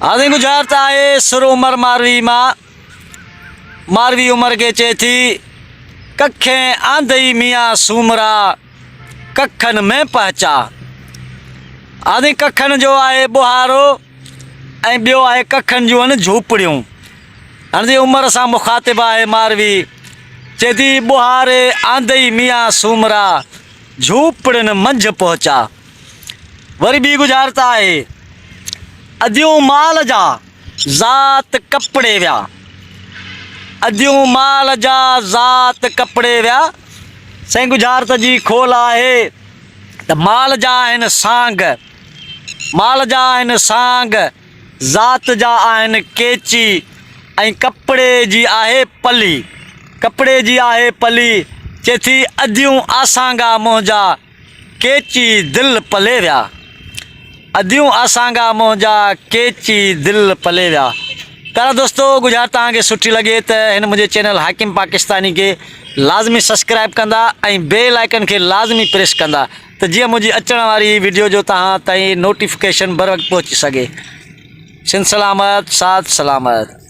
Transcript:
आदि गुजरात आहे सुर उमर मारवी मां। मारवी उमर के चए थी कखे आंधई मियाँ सूमरा कखन में पहचा। आदि कखन जो आहे बुहारो ऐं ॿियो आहे कखन जूं आहिनि झूपड़ियूं। हाणे उमर सां मुखातिब आहे मारवी, चए थी बुहारे आंधई मियाँ सूमरा झूपड़ियुनि मंझि पहुचा। वरी ॿी गुज़ारत आहे अदियूं माल जा ज़ात कपिड़े विया। अदियूं माल जा ज़ात कपिड़े विया। साईं गुज़ारत जी खोल आहे त माल जा आहिनि सांग, माल जा आहिनि सांग, ज़ात जा आहिनि केची ऐं कपिड़े जी आहे पली। कपिड़े जी आहे पली। चए थी अदियूं आसांगा मुंहिंजा केची दिलि पले विया। अदियूं आसांगा मुंहिंजा केची दिलि पले विया। प्यारा दोस्तों, गुज़ारत तव्हांखे सुठी लॻे त हिन मुंहिंजे चैनल हाकिम पाकिस्तानी खे लाज़मी सब्सक्राइब कंदा ऐं बेल आइकन खे लाज़मी प्रेस कंदा त जीअं मुंहिंजी अचण वारी वीडियो जो तव्हां ताईं नोटिफिकेशन बर वक़्तु पहुची सघे। सिंध सलामत, साथ सलामत।